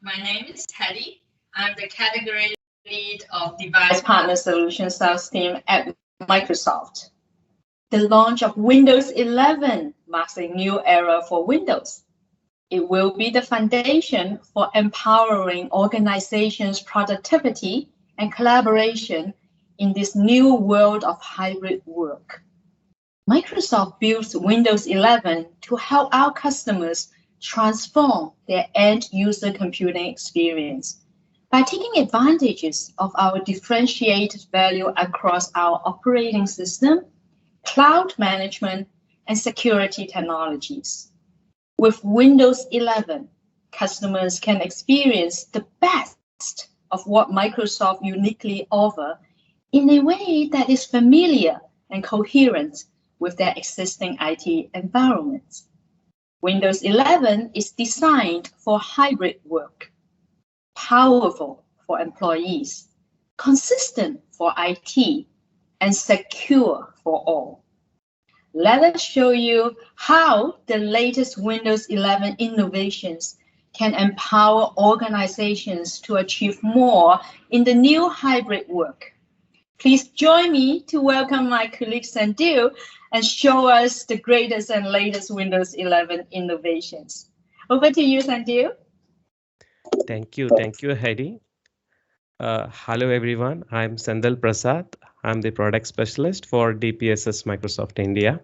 My name is Teddy. I'm the category lead of Device Partner Solution Sales team at Microsoft. The launch of Windows 11 marks a new era for Windows. It will be the foundation for empowering organizations' productivity and collaboration in this new world of hybrid work. Microsoft builds Windows 11 to help our customers transform their end-user computing experience by taking advantages of our differentiated value across our operating system, cloud management, and security technologies. With Windows 11, customers can experience the best of what Microsoft uniquely offers in a way that is familiar and coherent with their existing IT environments. Windows 11 is designed for hybrid work, powerful for employees, consistent for IT, and secure for all. Let us show you how the latest Windows 11 innovations can empower organizations to achieve more in the new hybrid work. Please join me to welcome my colleague Sandil and show us the greatest and latest Windows 11 innovations. Over to you, Sandil. Thank you, Heidi. Hello, everyone. I'm Sandal Prasad. I'm the product specialist for DPSS Microsoft India,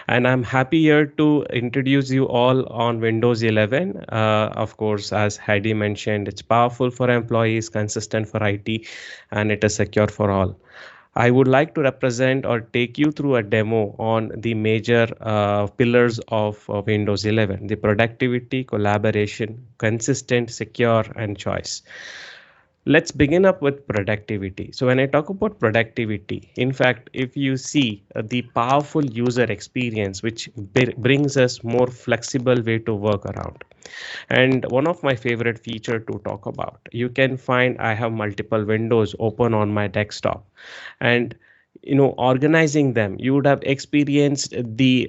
and I'm happy here to introduce you all on Windows 11. Of course, as Heidi mentioned, it's powerful for employees, consistent for IT, and it is secure for all. I would like to represent or take you through a demo on the major pillars of Windows 11, the productivity, collaboration, consistent, secure, and choice. Let's begin up with productivity. So when I talk about productivity, in fact, if you see the powerful user experience, which brings us more flexible way to work around. And one of my favorite feature to talk about, you can find I have multiple windows open on my desktop, and organizing them, you would have experienced the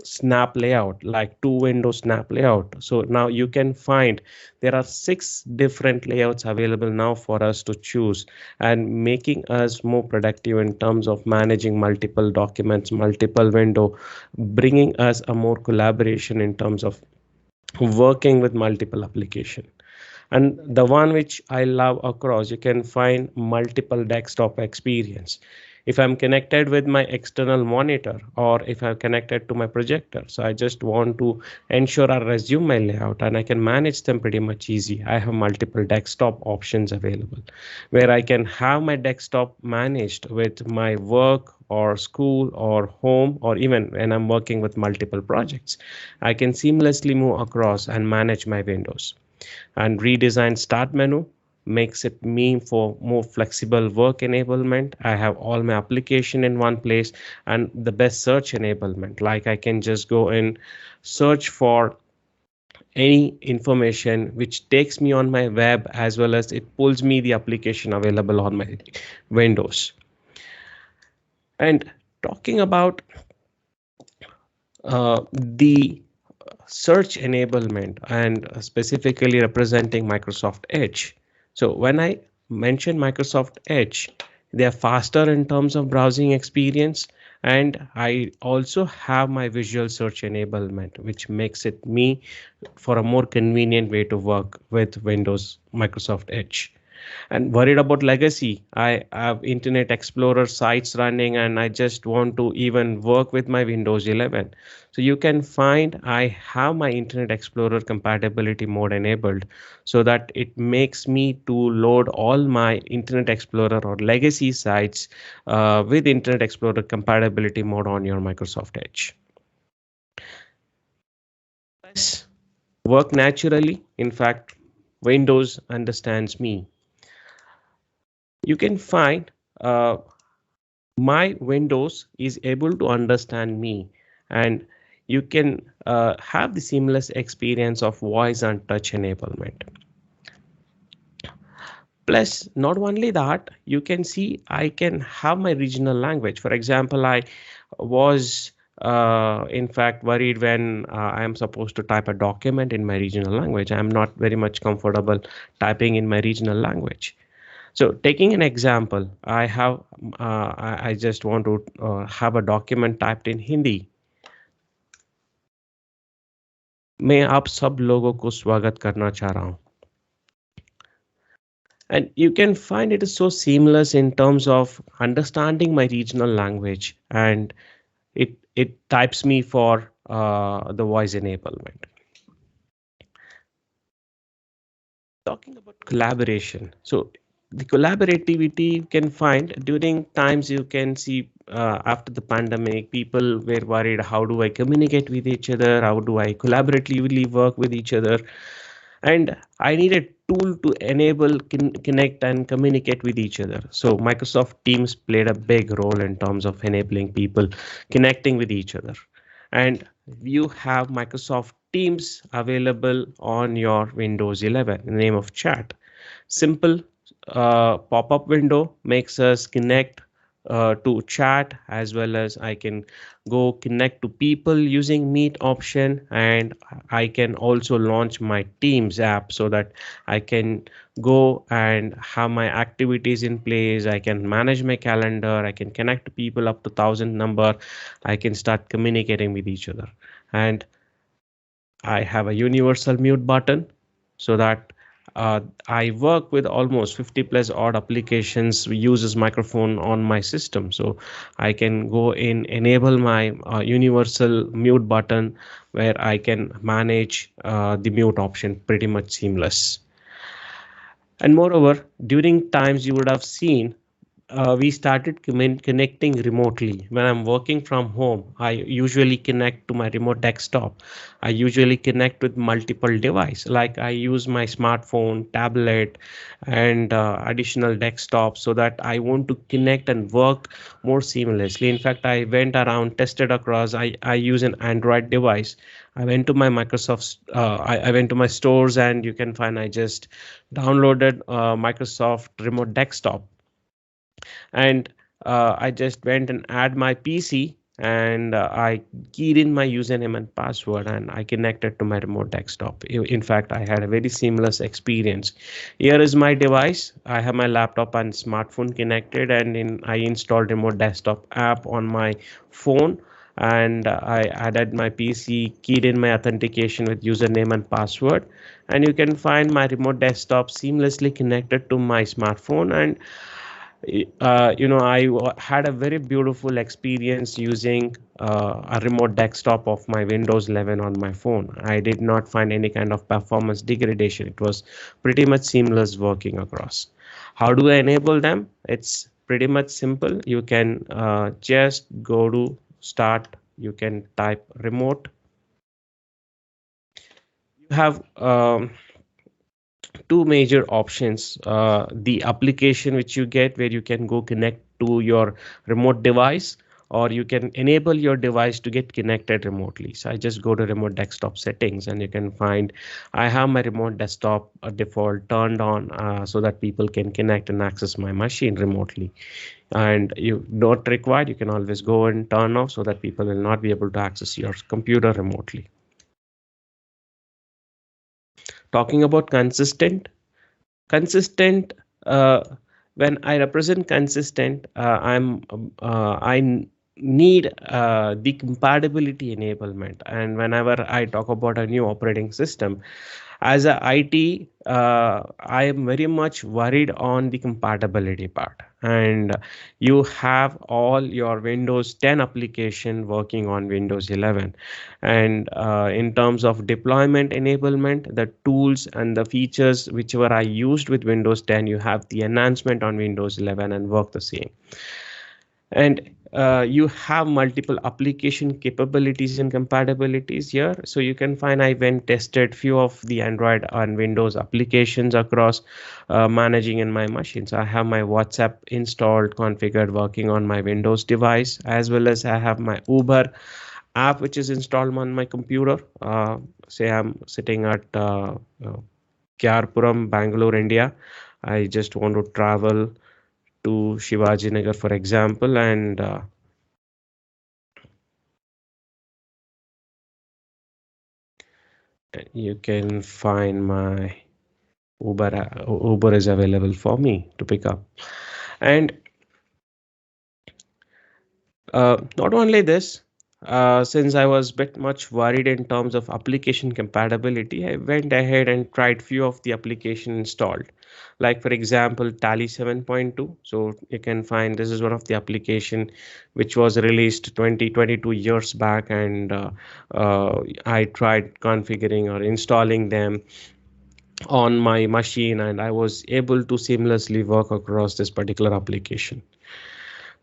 snap layout, like two window snap layout. So now you can find there are 6 different layouts available now for us to choose, and making us more productive in terms of managing multiple documents, multiple window, bringing us a more collaboration in terms of working with multiple application. And the one which I love across, you can find multiple desktop experience. If I'm connected with my external monitor, or if I'm connected to my projector, so I just want to ensure I resume my layout and I can manage them pretty much easy. I have multiple desktop options available where I can have my desktop managed with my work or school or home, or even when I'm working with multiple projects. I can seamlessly move across and manage my windows. And redesign start menu makes it me for more flexible work enablement. I have all my application in one place, and the best search enablement, like I can just go and search for any information which takes me on my web, as well as it pulls me the application available on my Windows. And talking about the search enablement, and specifically representing Microsoft Edge. So when I mention Microsoft Edge, they are faster in terms of browsing experience, and I also have my visual search enablement, which makes it me for a more convenient way to work with Windows Microsoft Edge. And worried about legacy, I have Internet Explorer sites running, and I just want to even work with my Windows 11. So you can find I have my Internet Explorer compatibility mode enabled, so that it makes me to load all my Internet Explorer or legacy sites with Internet Explorer compatibility mode on your Microsoft Edge. Work naturally. In fact, Windows understands me. You can find my Windows is able to understand me, and you can have the seamless experience of voice and touch enablement. Plus, not only that, you can see I can have my regional language. For example, I was in fact, worried when I am supposed to type a document in my regional language. I'm not very much comfortable typing in my regional language. So taking an example, I just want to have a document typed in Hindi. मैं आप सब लोगों को स्वागत करना चाह रहा हूं. And you can find it is so seamless in terms of understanding my regional language, and it types me for the voice enablement. Talking about collaboration, so the collaborativity you can find during times you can see after the pandemic, people were worried, how do I communicate with each other? How do I collaboratively work with each other? And I need a tool to enable connect and communicate with each other. So Microsoft Teams played a big role in terms of enabling people connecting with each other. And you have Microsoft Teams available on your Windows 11 in the name of chat. Simple pop-up window makes us connect to chat, as well as I can go connect to people using Meet option, and I can also launch my Teams app so that I can go and have my activities in place. I can manage my calendar. I can connect to people up to 1,000 number. I can start communicating with each other, and I have a universal mute button so that I work with almost 50 plus odd applications uses microphone on my system. So I can go in, enable my universal mute button where I can manage the mute option pretty much seamless. And moreover, during times you would have seen we started connecting remotely. When I'm working from home, I usually connect to my remote desktop. I usually connect with multiple devices, like I use my smartphone, tablet, and additional desktop, so that I want to connect and work more seamlessly. In fact, I went around, tested across. I use an Android device. I went to my Microsoft, I went to my stores, and you can find I just downloaded Microsoft Remote Desktop, and I just went and add my PC, and I keyed in my username and password, and I connected to my remote desktop. In fact, I had a very seamless experience. Here is my device. I have my laptop and smartphone connected, and I installed remote desktop app on my phone, and I added my PC, keyed in my authentication with username and password, and you can find my remote desktop seamlessly connected to my smartphone. And I had a very beautiful experience using a remote desktop of my Windows 11 on my phone. I did not find any kind of performance degradation. It was pretty much seamless working across. How do I enable them? It's pretty much simple. You can just go to start. You can type remote. You have two major options. The application which you get, where you can go connect to your remote device, or you can enable your device to get connected remotely. So I just go to remote desktop settings, and you can find I have my remote desktop default turned on so that people can connect and access my machine remotely. And you not required, you can always go and turn off so that people will not be able to access your computer remotely. Talking about consistent, when I represent consistent, I need the compatibility enablement. And whenever I talk about a new operating system, as a IT, I am very much worried on the compatibility part. And you have all your Windows 10 application working on Windows 11. And in terms of deployment enablement, the tools and the features whichever I used with Windows 10, you have the enhancement on Windows 11 and work the same. And you have multiple application capabilities and compatibilities here. So you can find I went tested few of the Android and Windows applications across managing in my machines. I have my WhatsApp installed, configured, working on my Windows device, as well as I have my Uber app which is installed on my computer. Say I'm sitting at Kyarpuram, Bangalore, India. I just want to travel to Shivaji Nagar, for example, and You can find my Uber. Uber is available for me to pick up. And not only this, since I was bit much worried in terms of application compatibility, I went ahead and tried few of the application installed. Like for example, Tally 7.2. So you can find this is one of the application which was released 22 years back, and I tried configuring or installing them on my machine, and I was able to seamlessly work across this particular application.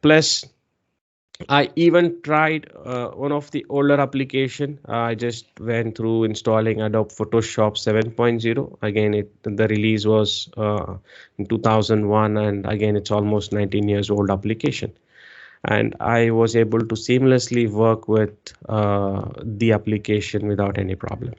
Plus, I even tried one of the older application. I just went through installing Adobe Photoshop 7.0. Again, the release was in 2001, and again, it's almost 19 years old application. And I was able to seamlessly work with the application without any problem.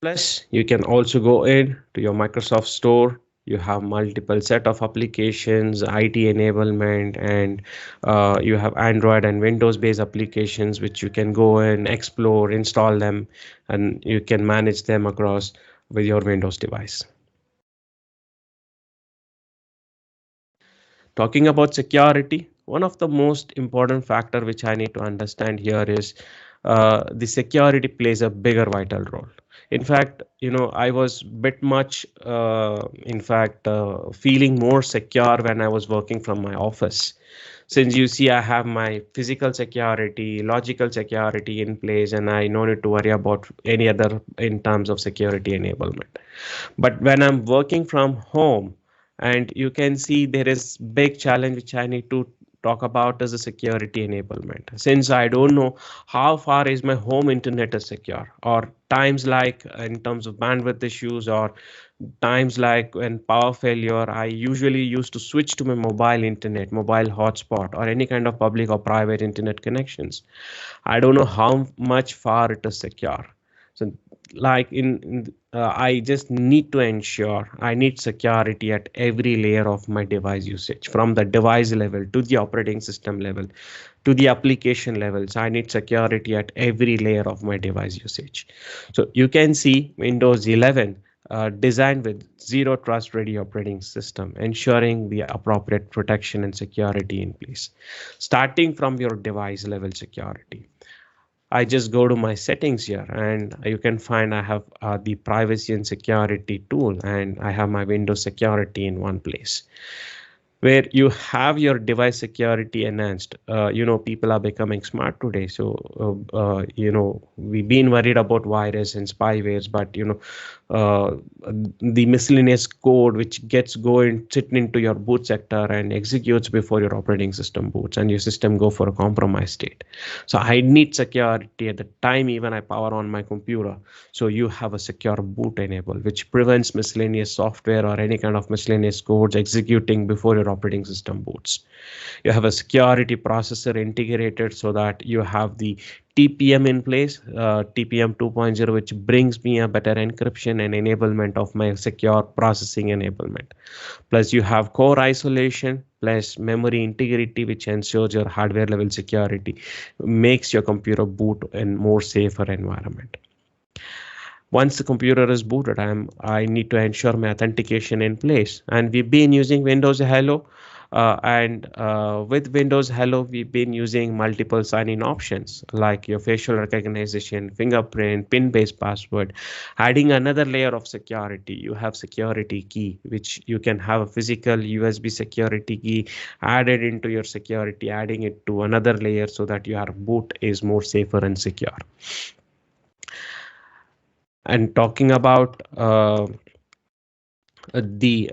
Plus, you can also go in to your Microsoft Store. You have multiple set of applications, IT enablement, and you have Android and Windows-based applications which you can go and explore, install them, and you can manage them across with your Windows device. Talking about security, one of the most important factor which I need to understand here is the security plays a bigger vital role. In fact, I was bit much, feeling more secure when I was working from my office. Since you see, I have my physical security, logical security in place, and I no need to worry about any other in terms of security enablement. But when I'm working from home, and you can see there is big challenge which I need to talk about as a security enablement. Since I don't know how far is my home internet is secure, or times like in terms of bandwidth issues, or times like when power failure, I usually used to switch to my mobile internet, mobile hotspot, or any kind of public or private internet connections. I don't know how much far it is secure. So like I just need to ensure I need security at every layer of my device usage, from the device level to the operating system level to the application levels. I need security at every layer of my device usage. So you can see Windows 11 designed with zero trust ready operating system, ensuring the appropriate protection and security in place, starting from your device level security. I just go to my settings here, and you can find I have the privacy and security tool, and I have my Windows security in one place, where you have your device security enhanced. People are becoming smart today, so we've been worried about virus and spywares, but the miscellaneous code which gets going sitting into your boot sector and executes before your operating system boots, and your system go for a compromised state. So I need security at the time even I power on my computer. So you have a secure boot enable, which prevents miscellaneous software or any kind of miscellaneous codes executing before your operating system boots. You have a security processor integrated so that you have the TPM in place, TPM 2.0, which brings me a better encryption and enablement of my secure processing enablement. Plus you have core isolation plus memory integrity, which ensures your hardware level security, makes your computer boot in more safer environment. Once the computer is booted, I need to ensure my authentication in place. And we've been using Windows Hello. With Windows Hello, we've been using multiple sign-in options like your facial recognition, fingerprint, PIN-based password. Adding another layer of security, you have security key, which you can have a physical USB security key added into your security, adding it to another layer so that your boot is more safer and secure. And talking about the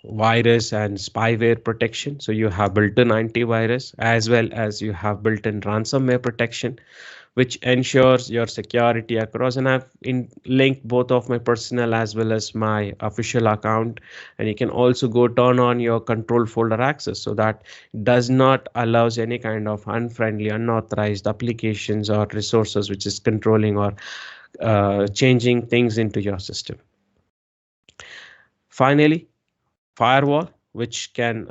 virus and spyware protection, so you have built-in antivirus as well as you have built-in ransomware protection, which ensures your security across. And I've linked both of my personal as well as my official account, and you can also go turn on your control folder access so that does not allows any kind of unfriendly, unauthorized applications or resources which is controlling or changing things into your system. Finally, firewall. which can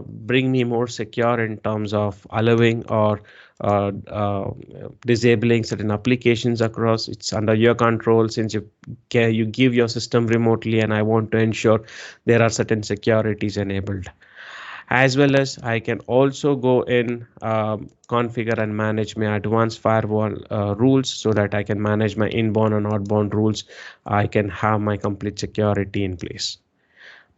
bring me more secure in terms of allowing or disabling certain applications across. It's under your control, since you give your system remotely, and I want to ensure there are certain securities enabled. As well as I can also go in, configure and manage my advanced firewall rules, so that I can manage my inbound and outbound rules. I can have my complete security in place.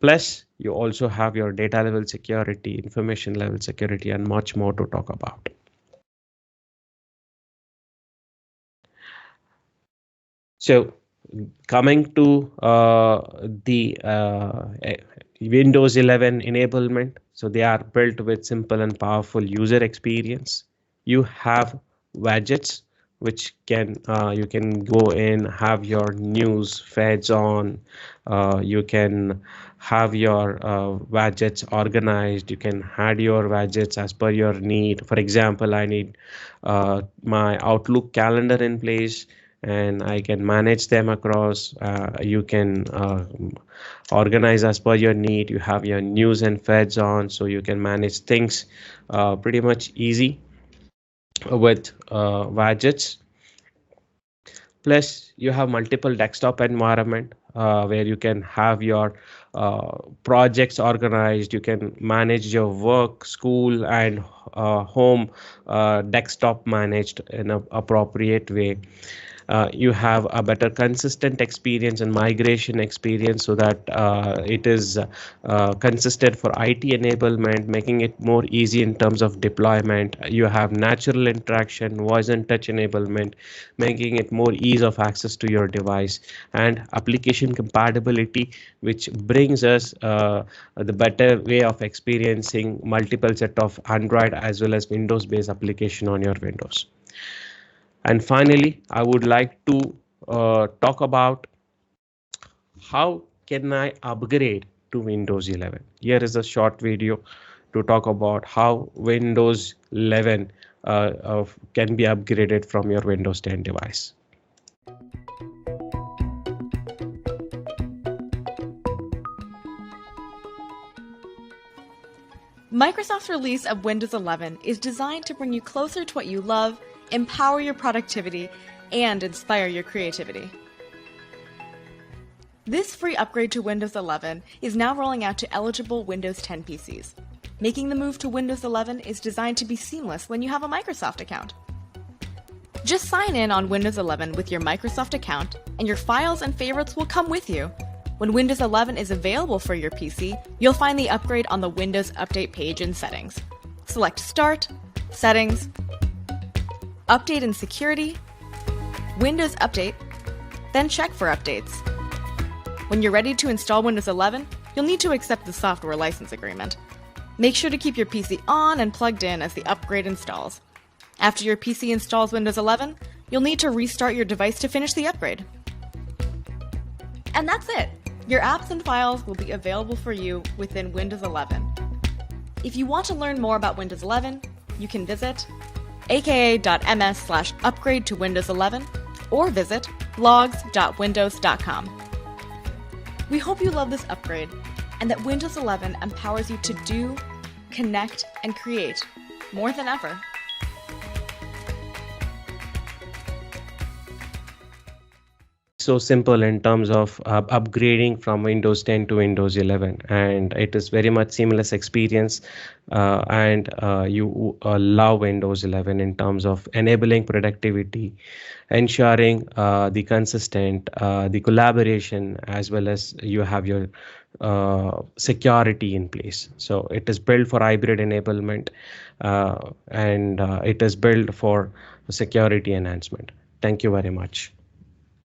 Plus, you also have your data level security, information level security, and much more to talk about. So coming to the Windows 11 enablement, so they are built with simple and powerful user experience. You have widgets which can you can go in, have your news feds on. You can have your widgets organized. You can add your widgets as per your need. For example, I need my Outlook calendar in place, and I can manage them across. You can organize as per your need. You have your news and feds on, so you can manage things pretty much easy with widgets. Plus, you have multiple desktop environment where you can have your projects organized. You can manage your work, school, and home desktop managed in an appropriate way. You have a better consistent experience and migration experience, so that it is consistent for IT enablement, making it more easy in terms of deployment. You have natural interaction, voice and touch enablement, making it more ease of access to your device, and application compatibility, which brings us the better way of experiencing multiple set of Android as well as Windows based application on your Windows. And finally, I would like to talk about how can I upgrade to Windows 11. Here is a short video to talk about how Windows 11 can be upgraded from your Windows 10 device. Microsoft's release of Windows 11 is designed to bring you closer to what you love, empower your productivity, and inspire your creativity. This free upgrade to Windows 11 is now rolling out to eligible Windows 10 PCs. Making the move to Windows 11 is designed to be seamless when you have a Microsoft account. Just sign in on Windows 11 with your Microsoft account, and your files and favorites will come with you. When Windows 11 is available for your PC, you'll find the upgrade on the Windows Update page in Settings. Select Start, Settings, Update and Security, Windows Update, then check for updates. When you're ready to install Windows 11, you'll need to accept the software license agreement. Make sure to keep your PC on and plugged in as the upgrade installs. After your PC installs Windows 11, you'll need to restart your device to finish the upgrade. And that's it! Your apps and files will be available for you within Windows 11. If you want to learn more about Windows 11, you can visit aka.ms/upgrade to Windows 11 or visit blogs.windows.com. We hope you love this upgrade and that Windows 11 empowers you to do, connect, and create more than ever. So simple in terms of upgrading from Windows 10 to Windows 11, and it is very much seamless experience, and you love Windows 11 in terms of enabling productivity, ensuring the consistent, the collaboration, as well as you have your security in place. So it is built for hybrid enablement, and it is built for security enhancement. Thank you very much.